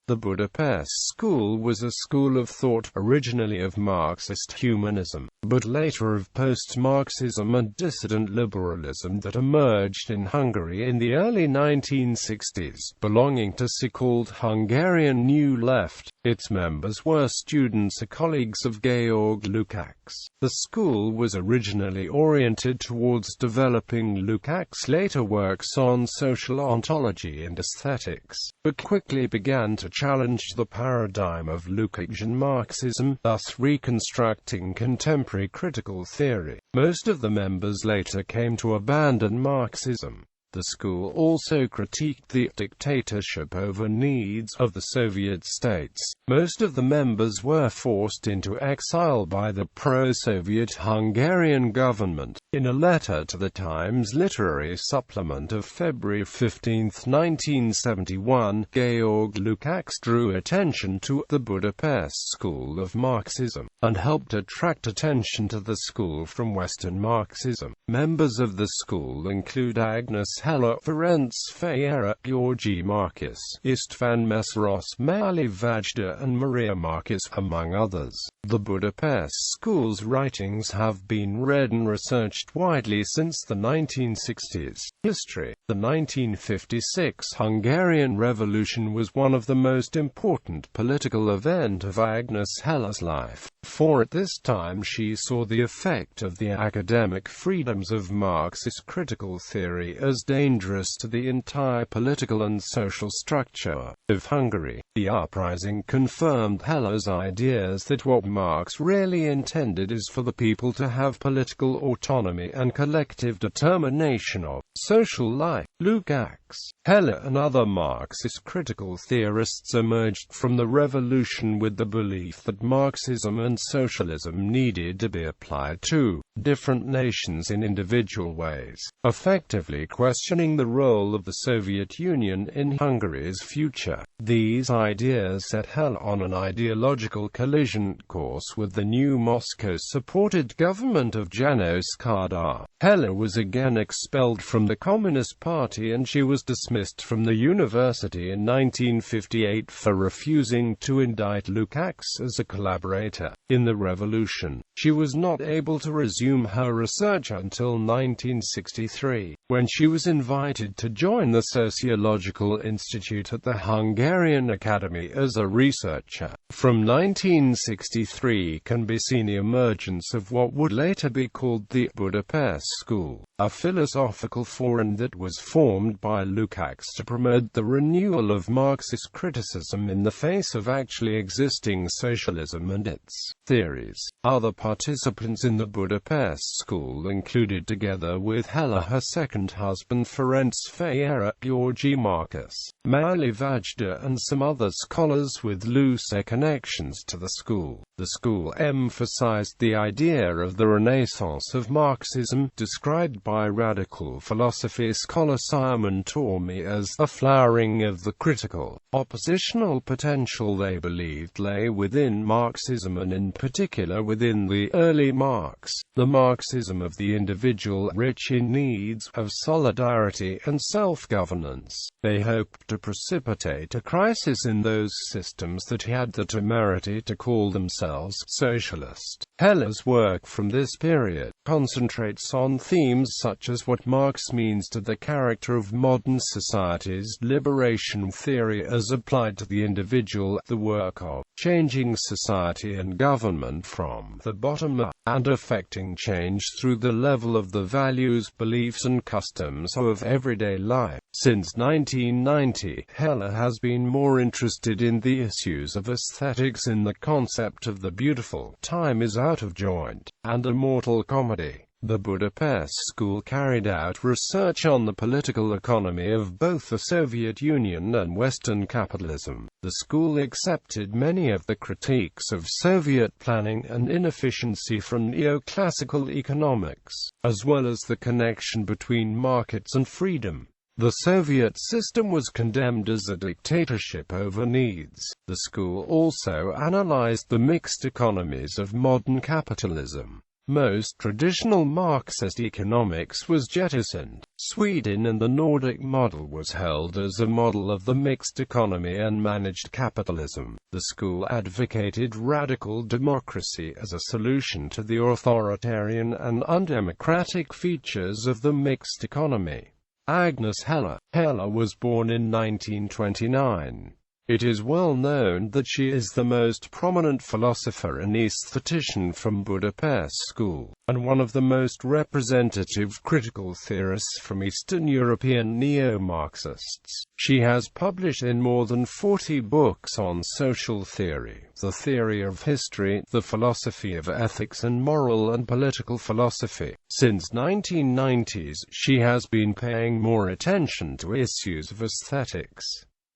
The Budapest School was a school of thought, originally of Marxist humanism, but later of post-Marxism and dissident liberalism that emerged in Hungary in the early 1960s, belonging to so-called Hungarian New Left. Its members were students or colleagues of Georg Lukács. The school was originally oriented towards developing Lukács' later works on social ontology and aesthetics, but quickly began to challenge the paradigm of Lukacsian-Marxism, thus reconstructing contemporary critical theory. Most of the members later came to abandon Marxism. The school also critiqued the dictatorship over needs of the Soviet states. Most of the members were forced into exile by the pro-Soviet Hungarian government. In a letter to the Times Literary Supplement of February 15, 1971, Georg Lukács drew attention to the Budapest School of Marxism, and helped attract attention to the school from Western Marxism. Members of the school include Agnes Heller, Ferenc Fejér, György Marcus, István Mészáros, Máté Vajda, and Maria Marcus, among others. The Budapest School's writings have been read and researched widely since the 1960s. History. The 1956 Hungarian Revolution was one of the most important political events of Agnes Heller's life, for at this time she saw the effect of the academic freedoms of Marxist critical theory as dangerous to the entire political and social structure of Hungary. The uprising confirmed Heller's ideas that what Marx really intended is for the people to have political autonomy and collective determination of social life. Lukács, Heller and other Marxist critical theorists emerged from the revolution with the belief that Marxism and socialism needed to be applied to different nations in individual ways, effectively questioning the role of the Soviet Union in Hungary's future. These ideas set Heller on an ideological collision course with the new Moscow-supported government of János Kádár. Heller was again expelled from the Communist Party and she was dismissed from the university in 1958 for refusing to indict Lukács as a collaborator in the revolution. She was not able to resume her research until 1963, when she was invited to join the Sociological Institute at the Hungarian Academy as a researcher. From 1963 can be seen the emergence of what would later be called the Budapest School, a philosophical forum that was formed by Lukács to promote the renewal of Marxist criticism in the face of actually existing socialism and its theories. Other participants in the Budapest School included, together with Heller, her second husband Ferenc Fejér, György Marcus, Máté Vajda, and some other scholars with loose connections to the school. The school emphasized the idea of the Renaissance of Marxism, described by radical philosophy scholar Simon Tormey as a flowering of the critical, oppositional potential they believed lay within Marxism and in particular within the early Marx, the Marxism of the individual rich in needs of solidarity and self-governance. They hoped to precipitate a crisis in those systems that had the temerity to call themselves socialist. Heller's work from this period concentrates on themes such as what Marx means to the character of modern societies, liberation theory as applied to the individual, the work of changing society and government from the bottom up, and affecting change through the level of the values, beliefs and customs of everyday life. Since 1990, Heller has been more interested in the issues of aesthetics in the concept of the beautiful, time is out of joint, and immortal comedy. The Budapest School carried out research on the political economy of both the Soviet Union and Western capitalism. The school accepted many of the critiques of Soviet planning and inefficiency from neoclassical economics, as well as the connection between markets and freedom. The Soviet system was condemned as a dictatorship over needs. The school also analyzed the mixed economies of modern capitalism. Most traditional Marxist economics was jettisoned. Sweden and the Nordic model was held as a model of the mixed economy and managed capitalism. The school advocated radical democracy as a solution to the authoritarian and undemocratic features of the mixed economy. Agnes Heller was born in 1929. It is well known that she is the most prominent philosopher and aesthetician from Budapest School, and one of the most representative critical theorists from Eastern European neo-Marxists. She has published in more than 40 books on social theory, the theory of history, the philosophy of ethics, and moral and political philosophy. Since 1990s, she has been paying more attention to issues of aesthetics.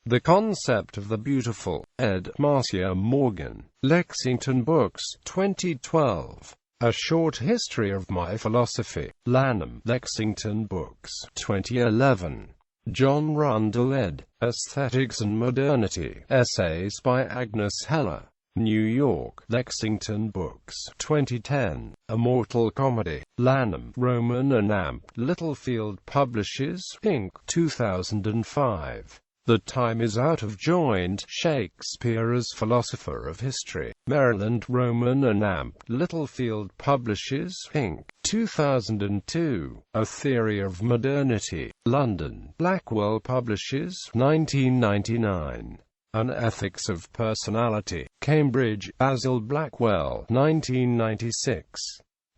The Concept of the Beautiful, ed. Marcia Morgan, Lexington Books, 2012. A Short History of My Philosophy, Lanham, Lexington Books, 2011. John Rundle, ed. Aesthetics and Modernity, Essays by Agnes Heller, New York, Lexington Books, 2010. A Mortal Comedy, Lanham, Roman and Amp, Littlefield Publishers, Inc., 2005. The Time is Out of Joint, Shakespeare as Philosopher of History, Maryland, Roman and Amp, Littlefield Publishers, Inc., 2002. A Theory of Modernity, London, Blackwell Publishers, 1999. An Ethics of Personality, Cambridge, Basil Blackwell, 1996.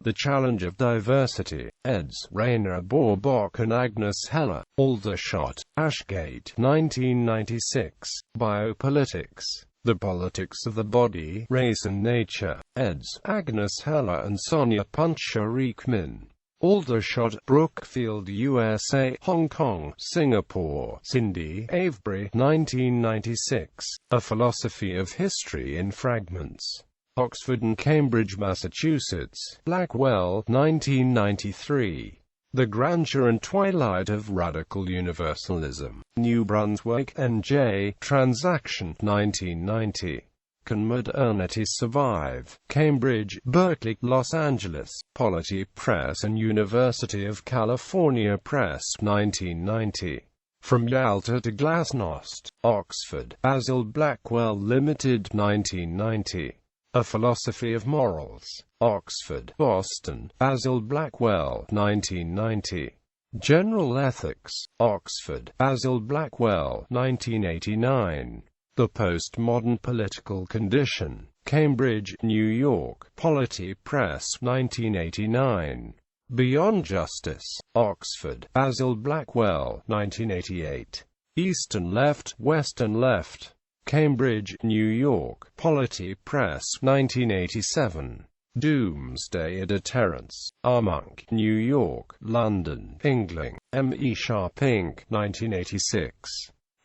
The Challenge of Diversity, eds. Rainer Borbach and Agnes Heller, Aldershot, Ashgate, 1996. Biopolitics, The Politics of the Body, Race and Nature, eds. Agnes Heller and Sonia Puncher-Reekman, Aldershot, Brookfield, USA, Hong Kong, Singapore, Cindy Avebury, 1996. A Philosophy of History in Fragments, Oxford and Cambridge, Massachusetts, Blackwell, 1993. The Grandeur and Twilight of Radical Universalism, New Brunswick, N.J., Transaction, 1990. Can Modernity Survive? Cambridge, Berkeley, Los Angeles, Polity Press and University of California Press, 1990. From Yalta to Glasnost, Oxford, Basil Blackwell Limited, 1990. A Philosophy of Morals, Oxford, Boston, Basil Blackwell, 1990. General Ethics, Oxford, Basil Blackwell, 1989. The Postmodern Political Condition, Cambridge, New York, Polity Press, 1989. Beyond Justice, Oxford, Basil Blackwell, 1988. Eastern Left, Western Left, Cambridge, New York, Polity Press, 1987. Doomsday a Deterrence, Armonk, New York, London, England, M. E. Sharp Inc., 1986.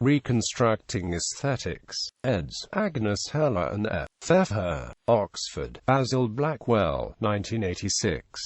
Reconstructing Aesthetics, eds. Agnes Heller and F. Pfeffer, Oxford, Basil Blackwell, 1986.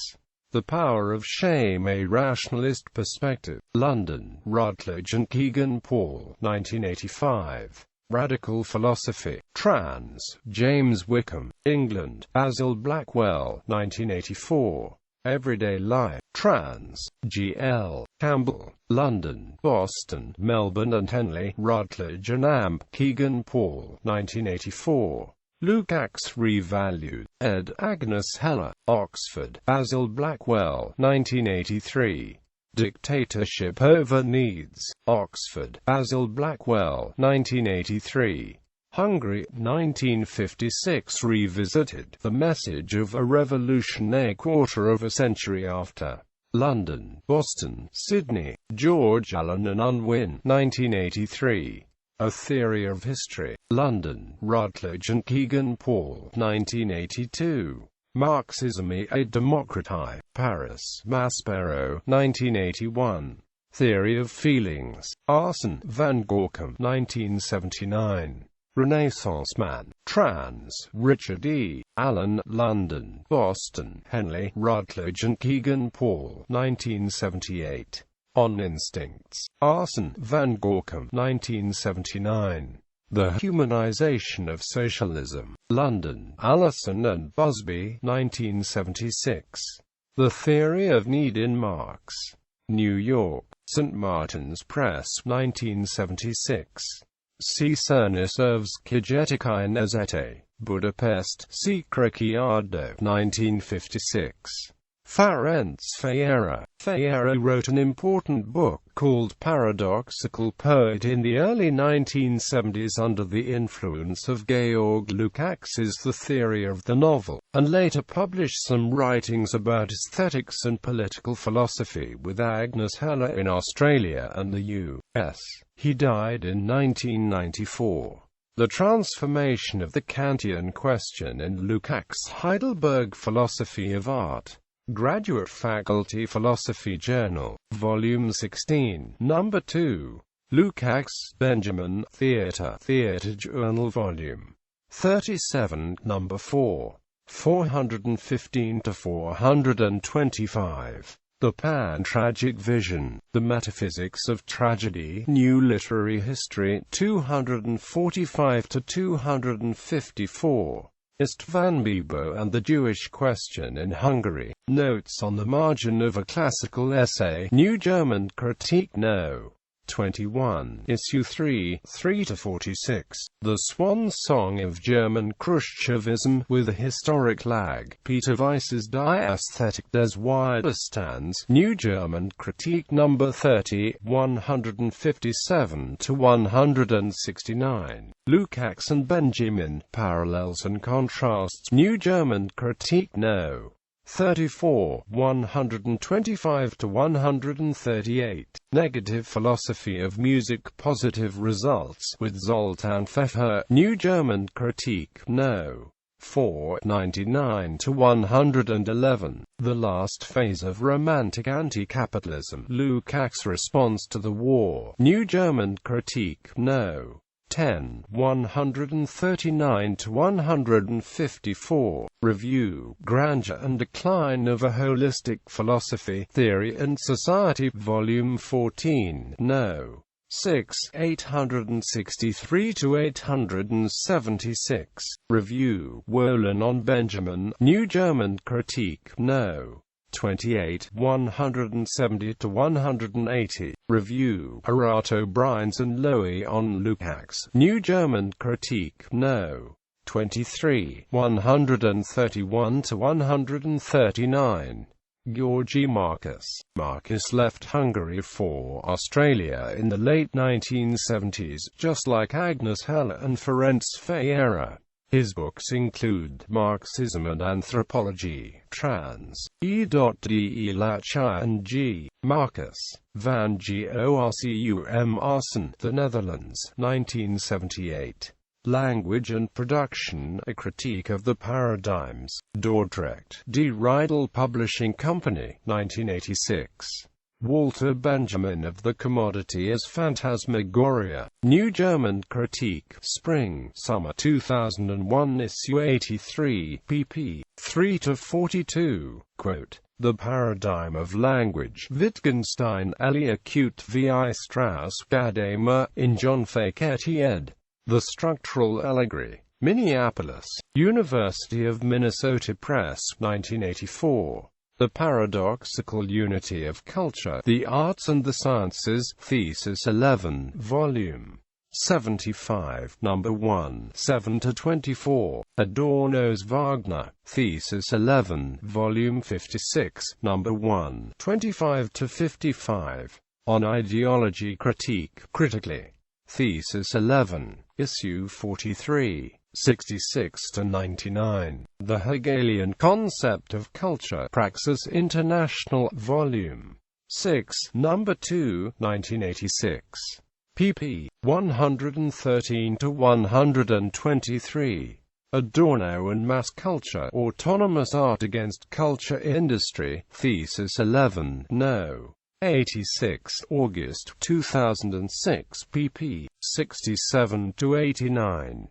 The Power of Shame, A Rationalist Perspective, London, Routledge and Kegan Paul, 1985. Radical Philosophy, Trans, James Wickham, England, Basil Blackwell, 1984. Everyday Life, Trans, G. L. Campbell, London, Boston, Melbourne and Henley, Routledge and Amp, Kegan Paul, 1984. Lukacs Revalued, ed. Agnes Heller, Oxford, Basil Blackwell, 1983. Dictatorship Over Needs, Oxford, Basil Blackwell, 1983. Hungary, 1956 Revisited, The Message of a Revolution a Quarter of a Century After. London, Boston, Sydney, George Allen and Unwin, 1983. A Theory of History, London, Routledge and Kegan Paul, 1982. Marxism et démocratie, Paris, Maspero, 1981. Theory of Feelings, Arsene van Gorkum, 1979. Renaissance Man, Trans, Richard E. Allen, London, Boston, Henley, Routledge and Kegan Paul, 1978. On Instincts, Arsene van Gorkum, 1979. The Humanization of Socialism. London, Allison and Busby, 1976. The Theory of Need in Marx. New York, St. Martin's Press, 1976. C. Cernisovsky Gazety, Budapest, Secretariado, 1956. Ferenc Fejera wrote an important book called Paradoxical Poet in the early 1970s under the influence of Georg Lukács's The Theory of the Novel, and later published some writings about aesthetics and political philosophy with Agnes Heller in Australia and the U.S. He died in 1994. The Transformation of the Kantian Question in Lukács' Heidelberg Philosophy of Art. Graduate Faculty Philosophy Journal, Volume 16, Number 2. Lukacs, Benjamin, Theatre Journal, Volume 37, Number 4. 415–425. The Pan-Tragic Vision, The Metaphysics of Tragedy, New Literary History, 245–254. Istvan Bibo and the Jewish Question in Hungary. Notes on the margin of a classical essay. New German Critique No. 21, Issue 3, 3–46. The Swan Song of German Khrushchevism, with a historic lag. Peter Weiss's Die Ästhetik des Widerstands. New German Critique No. 30, 157–169. Lukács and Benjamin, Parallels and Contrasts. New German Critique No. 34, 125–138. Negative Philosophy of Music, Positive Results, with Zoltán Feher. New German Critique No. 4, 99–111. The Last Phase of Romantic Anti-Capitalism. Lukács' Response to the War. New German Critique No. 10, 139–154. Review, Grandeur and Decline of a Holistic Philosophy, Theory and Society, Volume 14, No. 6, 863–876. Review, Wolin on Benjamin, New German Critique No. 28, 170–180. Review, Arato Brines and Lowy on Lukács, New German Critique No. 23, 131–139. Georgi Marcus. Marcus left Hungary for Australia in the late 1970s, just like Agnes Heller and Ferenc Fejera. His books include Marxism and Anthropology, Trans. E.de Lachai and G. Marcus. Van Gorcum Arsen, The Netherlands, 1978. Language and Production, A Critique of the Paradigms. Dordrecht, D. Riedel Publishing Company, 1986. Walter Benjamin of the Commodity as Phantasmagoria. New German Critique. Spring, Summer 2001, Issue 83, pp. 3–42. Quote, The Paradigm of Language. Wittgenstein, Elia Cute v. Strauss, Gadamer, in John Faychetti ed. The Structural Allegory. Minneapolis, University of Minnesota Press, 1984. The Paradoxical Unity of Culture, the Arts and the Sciences, Thesis 11, Volume 75, Number 1, 7–24. Adorno's Wagner, Thesis 11, Volume 56, Number 1, 25–55. On Ideology Critique, Critically. Thesis 11, Issue 43. 66–99. The Hegelian Concept of Culture, Praxis International, Volume 6, Number 2, 1986. pp. 113–123. Adorno and Mass Culture, Autonomous Art Against Culture Industry, Thesis 11, No. 86, August 2006, pp. 67–89.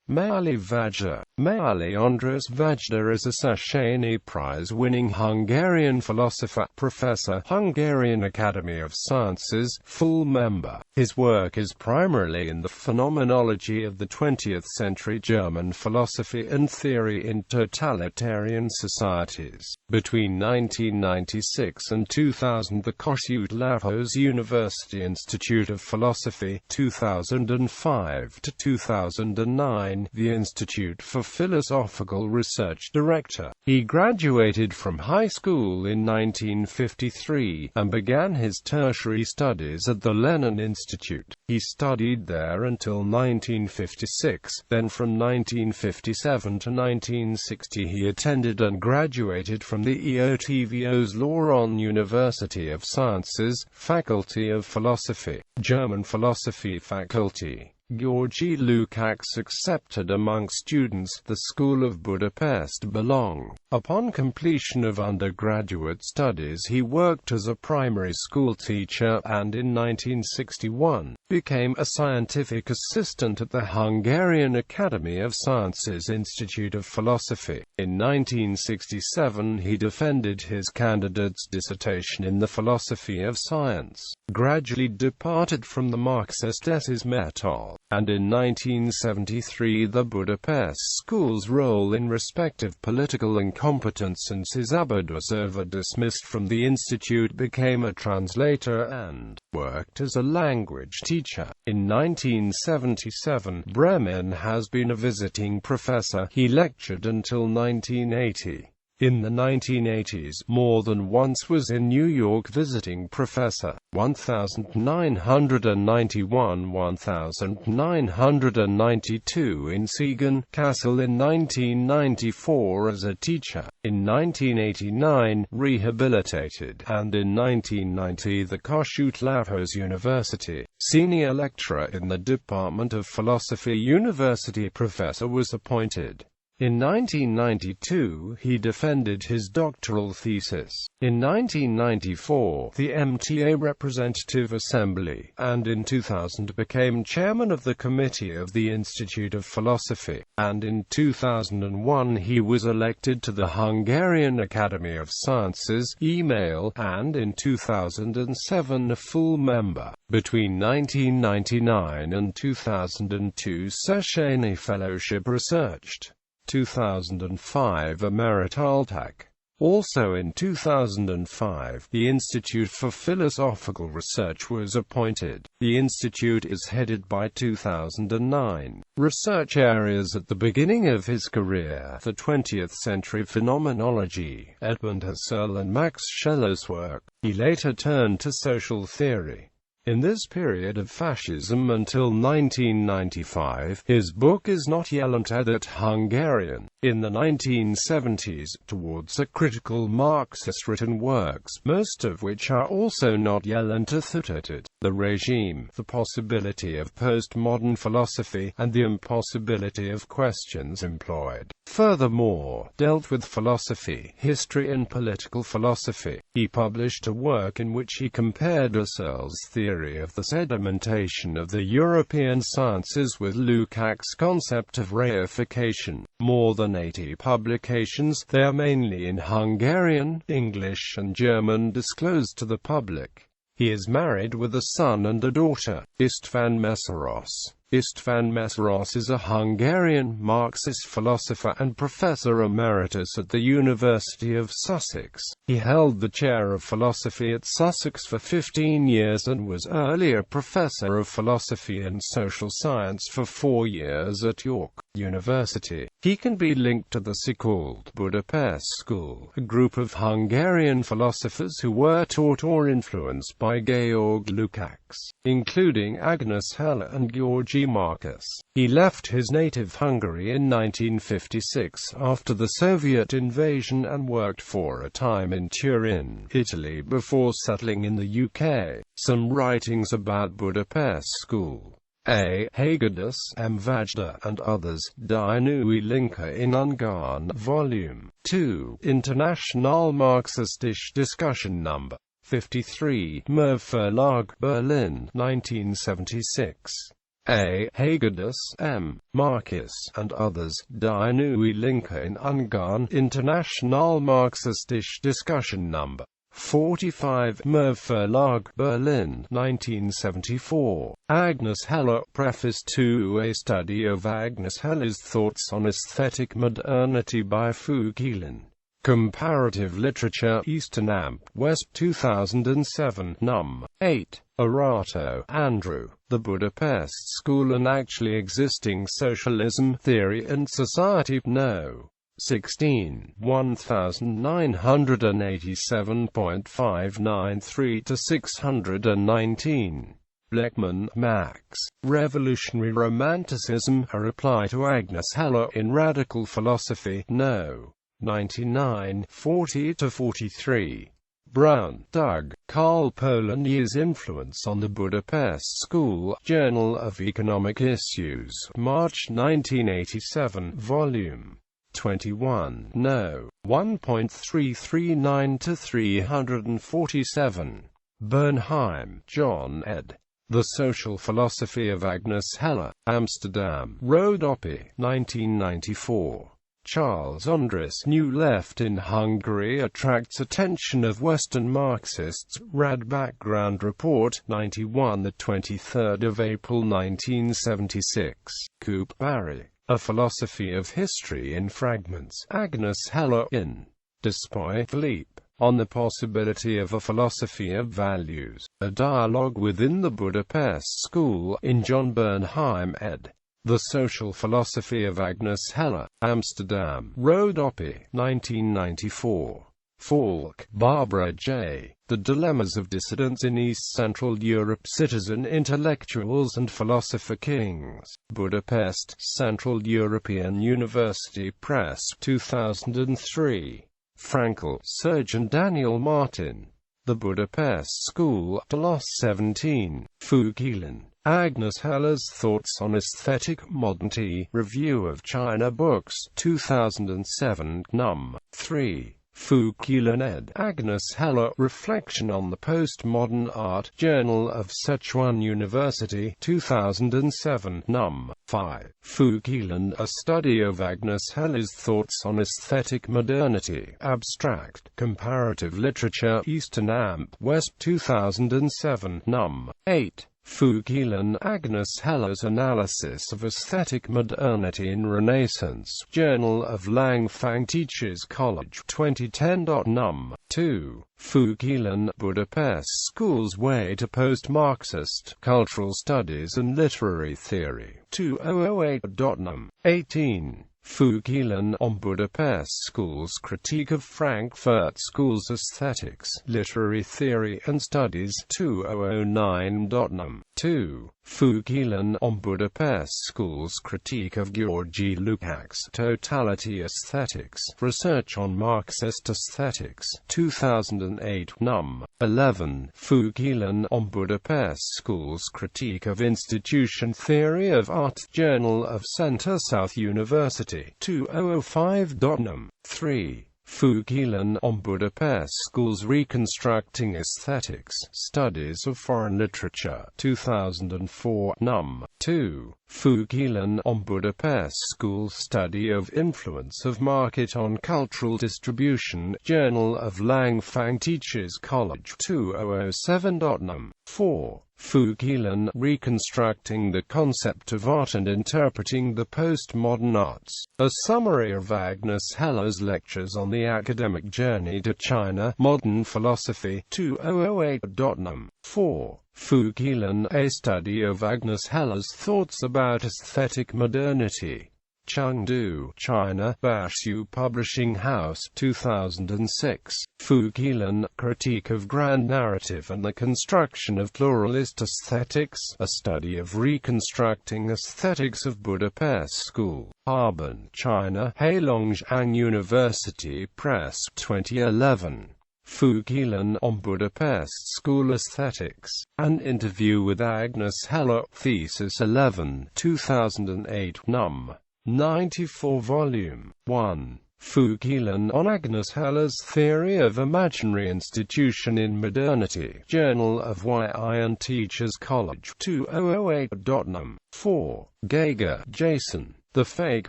Mali Vajra, Male Andras Vajda is a Széchenyi Prize-winning Hungarian philosopher, professor, Hungarian Academy of Sciences, full member. His work is primarily in the phenomenology of the 20th century German philosophy and theory in totalitarian societies. Between 1996 and 2000, the Kossuth-Lárkós University Institute of Philosophy, 2005 to 2009, the Institute for Philosophical Research Director. He graduated from high school in 1953, and began his tertiary studies at the Lenin Institute. He studied there until 1956, then from 1957 to 1960 he attended and graduated from the EOTVO's Lauron University of Sciences, Faculty of Philosophy, German Philosophy Faculty. Georg Lukács accepted among students the School of Budapest belong. Upon completion of undergraduate studies he worked as a primary school teacher, and in 1961, became a scientific assistant at the Hungarian Academy of Sciences Institute of Philosophy. In 1967 he defended his candidate's dissertation in the philosophy of science, gradually departed from the Marxist method, and in 1973 the Budapest School's role in respective political incompetence and Szabadusova dismissed from the institute, became a translator and worked as a language teacher. In 1977, Bremen has been a visiting professor. He lectured until 1980. In the 1980s, more than once was in New York visiting professor. 1991, 1992 in Siegen, Kassel. In 1994 as a teacher. In 1989, rehabilitated, and in 1990 the Kossuth-Lárkós University, senior lecturer in the Department of Philosophy. University professor was appointed. In 1992, he defended his doctoral thesis. In 1994, the MTA Representative Assembly, and in 2000 became chairman of the Committee of the Institute of Philosophy, and in 2001 he was elected to the Hungarian Academy of Sciences, email, and in 2007 a full member. Between 1999 and 2002 Széchenyi Fellowship researched. 2005 Emeritáltak. Also in 2005, the Institute for Philosophical Research was appointed. The institute is headed by 2009 research areas. At the beginning of his career, the 20th century phenomenology, Edmund Husserl and Max Scheller's work. He later turned to social theory. In this period of fascism until 1995, his book is not yet Hungarian. In the 1970s, towards a critical Marxist written works, most of which are also not yet the regime, the possibility of postmodern philosophy, and the impossibility of questions employed. Furthermore, dealt with philosophy, history and political philosophy. He published a work in which he compared Husserl's theory of the sedimentation of the European sciences with Lukács' concept of reification. More than 80 publications, they are mainly in Hungarian, English and German, disclosed to the public. He is married with a son and a daughter. István Mészáros. István Mészáros is a Hungarian Marxist philosopher and professor emeritus at the University of Sussex. He held the chair of philosophy at Sussex for 15 years and was earlier professor of philosophy and social science for 4 years at York University. He can be linked to the so-called Budapest School, a group of Hungarian philosophers who were taught or influenced by Georg Lukács, including Agnes Heller and Georg Marcus. He left his native Hungary in 1956 after the Soviet invasion and worked for a time in Turin, Italy before settling in the UK. Some writings about Budapest School. A. Hagedis, M. Vajda, and others, Die Neue Linke in Ungarn, Volume 2, International Marxistische Discussion No. 53, Merv Verlag, Berlin, 1976. A. Hagedis, M. Marcus, and others, Die neue Linke in Ungarn, International Marxistische Discussion No. 45, Merv Verlag, Berlin, 1974. Agnes Heller, Preface to a Study of Agnes Heller's Thoughts on Aesthetic Modernity by Fu Keelan. Comparative Literature, Eastern Amp, West, 2007, Num. 8. Arato, Andrew. The Budapest School and Actually Existing Socialism, Theory and Society, No. 16, 1987.593-619. Bleckman, Max. Revolutionary Romanticism, A Reply to Agnes Heller in Radical Philosophy, No. 99, 40-43. Brown, Doug. Karl Polanyi's Influence on the Budapest School, Journal of Economic Issues, March 1987, Volume 21, No. 1.339-347. Bernheim, John ed. The Social Philosophy of Agnes Heller, Amsterdam, Rodopi, 1994. Charles Andres' New Left in Hungary attracts attention of Western Marxists, Rad Background Report, 91, 23 April 1976. Coop Barry. A Philosophy of History in Fragments, Agnes Heller, in Despite Leap, on the Possibility of a Philosophy of Values, a Dialogue Within the Budapest School, in John Bernheim ed. The Social Philosophy of Agnes Heller, Amsterdam, Rodopi, 1994. Falk, Barbara J. The Dilemmas of Dissidents in East Central Europe, Citizen Intellectuals and Philosopher Kings, Budapest, Central European University Press, 2003. Frankel, Surgeon Daniel Martin. The Budapest School, Loss 17. Fu Keelan. Agnes Heller's Thoughts on Aesthetic Modernity, Review of China Books, 2007, Num. 3. Fu Keelan ed. Agnes Heller, Reflection on the Postmodern Art, Journal of Sichuan University, 2007, Num. 5. Fu Keelan, A Study of Agnes Heller's Thoughts on Aesthetic Modernity, Abstract, Comparative Literature, Eastern Amp, West, 2007, Num. 8. Fu Keelan, Agnes Heller's Analysis of Aesthetic Modernity in Renaissance, Journal of Langfang Teachers College, 2010. Num. 2. Fu Keelan, Budapest School's Way to Post-Marxist Cultural Studies and Literary Theory, 2008. Num. 18. Fu Keelan, on Budapest School's Critique of Frankfurt School's Aesthetics, Literary Theory and Studies, 2009. Num. 2. Fu Keelan, on Budapest School's Critique of Georg Lukács' Totality Aesthetics, Research on Marxist Aesthetics, 2008. Num. 11. Fu Keelan, on Budapest School's Critique of Institution Theory of Art, Journal of Center-South University, 2005. Num. 3. Fu Keelan, on Budapest School's Reconstructing Aesthetics, Studies of Foreign Literature, 2004. Num. 2. Fu Keelan, on Budapest School's Study of Influence of Market on Cultural Distribution, Journal of Langfang Teachers College, 2007. Num. 4. Fu Keelan, Reconstructing the Concept of Art and Interpreting the Postmodern Arts, a summary of Agnes Heller's lectures on the academic journey to China, Modern Philosophy, 2008. Num. 4. Fu Keelan, A Study of Agnes Heller's Thoughts about Aesthetic Modernity. Chengdu, China, Bashu Publishing House, 2006. Fu Keelan, Critique of Grand Narrative and the Construction of Pluralist Aesthetics, A Study of Reconstructing Aesthetics of Budapest School, Harbin, China, Heilongjiang University Press, 2011. Fu Keelan, on Budapest School Aesthetics, An Interview with Agnes Heller, Thesis 11, 2008, Num. 94, Volume 1. Fouquelin on Agnes Heller's Theory of Imaginary Institution in Modernity, Journal of YI and Teachers College, 2008.num. 4. Geiger, Jason. The Fake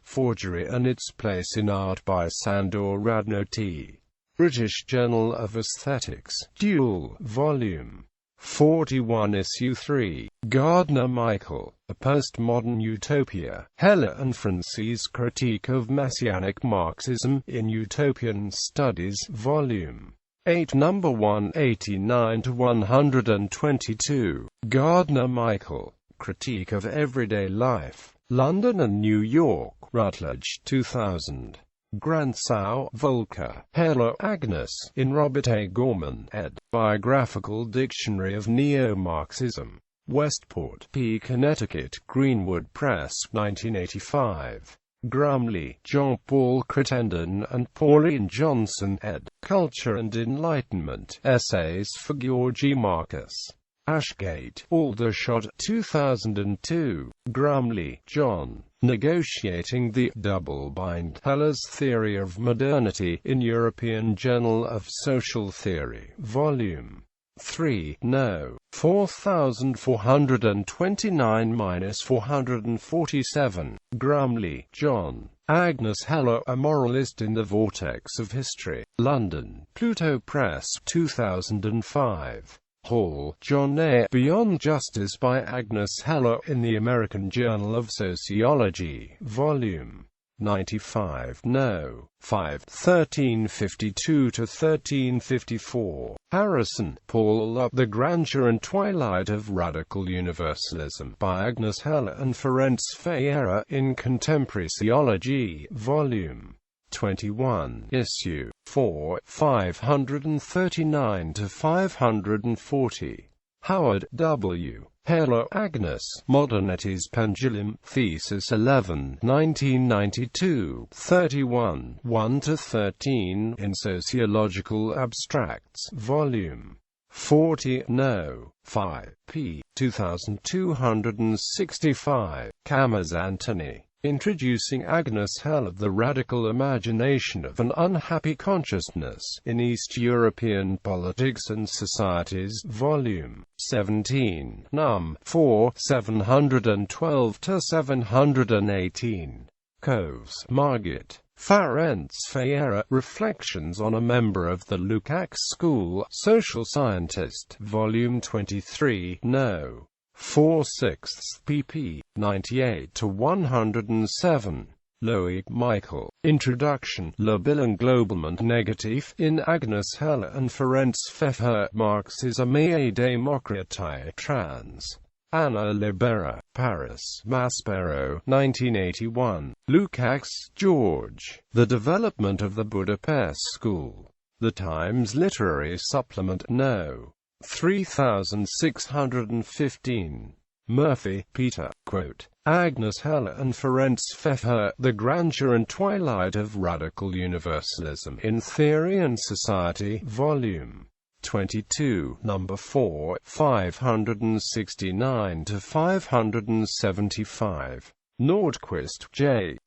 Forgery and Its Place in Art by Sandor Radnoti. British Journal of Aesthetics, Dual, Volume 41 Issue 3. Gardner, Michael. A Postmodern Utopia. Heller and Francis Critique of Messianic Marxism in Utopian Studies, Volume 8 No. 189-122. Gardner, Michael. Critique of Everyday Life. London and New York, Routledge, 2000. Grantzow, Volker. Heller, Agnes, in Robert A. Gorman, ed. Biographical Dictionary of Neo-Marxism. Westport, P. Connecticut, Greenwood Press, 1985. Grumley, Jean-Paul Crittenden and Pauline Johnson, ed. Culture and Enlightenment, Essays for Georgi Marcus. Ashgate, Aldershot, 2002. Grumley, John. Negotiating the Double-Bind. Heller's Theory of Modernity in European Journal of Social Theory, Volume 3, No. 4429-447. Grumley, John. Agnes Heller, A Moralist in the Vortex of History. London, Pluto Press, 2005. Hall, John A. Beyond Justice by Agnes Heller in the American Journal of Sociology, Volume 95, No. 5, 1352-1354. Harrison, Paul. The Grandeur and Twilight of Radical Universalism by Agnes Heller and Ferenc Ferreira in Contemporary Theology, Volume 21, Issue 4, 539-540. Howard, W. Heller, Agnes, Modernity's Pendulum, Thesis 11, 1992, 31, 1-13, in Sociological Abstracts, Volume 40, No. 5, p. 2265. Camas, Anthony. Introducing Agnes Heller, The Radical Imagination of an Unhappy Consciousness in East European Politics and Societies, Volume 17, Num. 4, 712-718. Coves, Margit. Ferenc Ferreira, Reflections on a Member of the Lukacs School, Social Scientist, Volume 23, No. 4/6, pp. 98-107. Lowy, Michael. Introduction, Le Bilan Globalement Négatif, in Agnes Heller and Ferenc Ferreira, Marxisme et démocratie trans. Anna Libera, Paris, Maspero, 1981. Lukács, George. The Development of the Budapest School. The Times Literary Supplement, No. 3615. Murphy, Peter. Quote, Agnes Heller and Ferenc Ferreira, The Grandeur and Twilight of Radical Universalism in Theory and Society, Volume 22, No. 4, 569-575. Nordquist, J.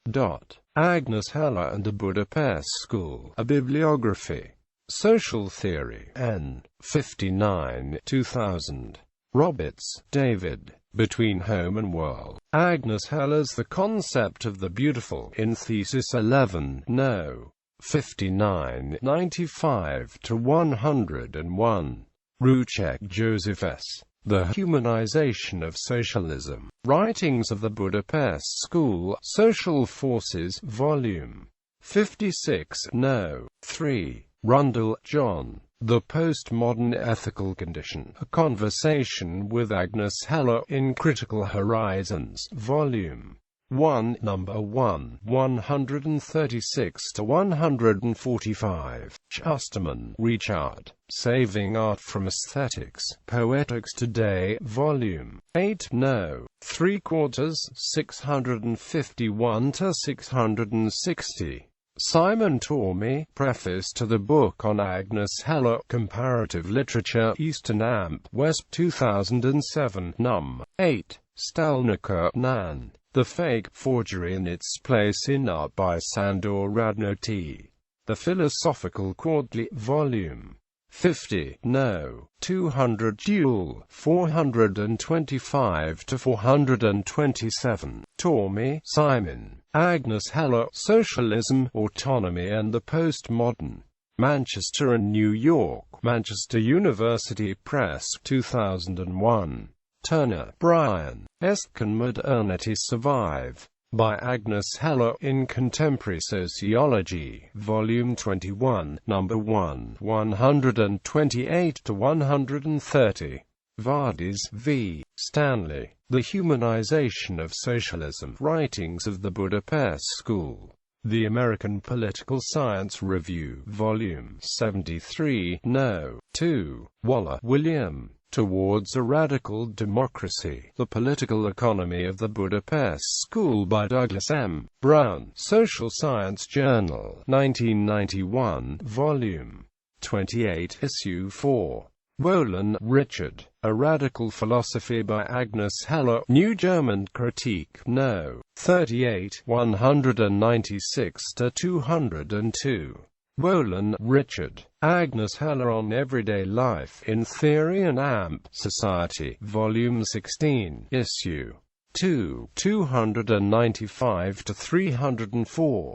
Agnes Heller and the Budapest School, A Bibliography. Social Theory, N. 59, 2000. Roberts, David. Between Home and World. Agnes Heller's The Concept of the Beautiful in Thesis 11, No. 59, 95-101. Ruchek, Joseph S. The Humanization of Socialism. Writings of the Budapest School, Social Forces, Volume 56, No. 3. Rundle, John. The Postmodern Ethical Condition. A Conversation with Agnes Heller in Critical Horizons, Volume 1, No. 1, 136-145. Schusterman, Richard. Saving Art from Aesthetics. Poetics Today, Volume 8, No. 3/4, 651-660. Simon Tormey, Preface to the Book on Agnes Heller, Comparative Literature, Eastern Amp, West 2007, Num. 8. Stalnaker, Nan. The Fake Forgery and Its Place in Art by Sandor Radnoti. The Philosophical Quarterly, Volume 50, No. 200 Duel 425–427. Tormey, Simon, Agnes Heller, Socialism, Autonomy and the Postmodern. Manchester and New York, Manchester University Press, 2001. Turner, Brian, S. Can Modernity Survive? By Agnes Heller, in Contemporary Sociology, Volume 21, No. 1, 128–130. Vardes v. Stanley, The Humanization of Socialism, Writings of the Budapest School. The American Political Science Review, Volume 73, No. 2. Waller, William. Towards a Radical Democracy. The Political Economy of the Budapest School by Douglas M. Brown. Social Science Journal, 1991, Volume 28, Issue 4. Wolin, Richard. A Radical Philosophy by Agnes Heller. New German Critique, No. 38, 196–202. Wolin, Richard. Agnes Heller on Everyday Life, in Theory and Society, Volume 16, Issue 2, 295–304.